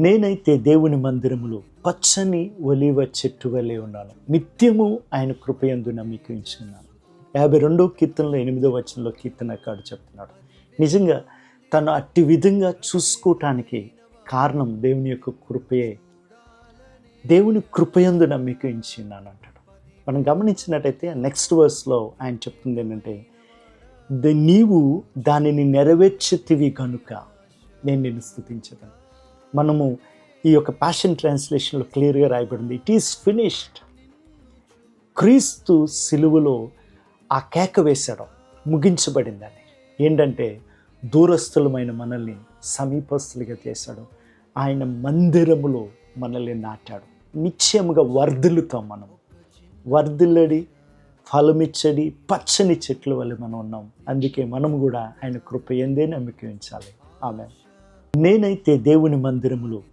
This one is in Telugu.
నేనైతే దేవుని మందిరములో పచ్చని ఒలీవ చెట్టు వలె ఉన్నాను, నిత్యము ఆయన కృపయందు నమ్మికించున్నాను. 52వ కీర్తనలో 8వ వచనంలో కీర్తనకారుడు చెప్తున్నాడు. నిజంగా తను అట్టి విధంగా చూసుకోవటానికి కారణం దేవుని యొక్క కృపయే. దేవుని కృపయందు నమ్మికించున్నాను అంటాడు. మనం గమనించినట్టయితే నెక్స్ట్ వర్స్లో ఆయన చెప్తుంది ఏంటంటే, నీవు దానిని నెరవేర్చితివి కనుక నేను నిన్ను స్తుతించదను. మనము ఈ యొక్క ప్యాషన్ ట్రాన్స్లేషన్లో క్లియర్గా రాయబడింది, ఇట్ ఈస్ ఫినిష్డ్. క్రీస్తు సిలువలో ఆ కేక వేశాడు, ముగించబడిందని. ఏంటంటే దూరస్థులమైన మనల్ని సమీపస్తులుగా చేశాడు. ఆయన మందిరములో మనల్ని నాటాడు. నిశ్చయముగా వర్ధిల్లుతాం. మనం వర్ధిల్లడి ఫలమిచ్చడి పచ్చని చెట్ల వల్ల మనం ఉన్నాం. అందుకే మనం కూడా ఆయన కృప ఎందే నమ్మిక ఉంచాలి. ఆమేన్. నేనైతే దేవుని మందిరములో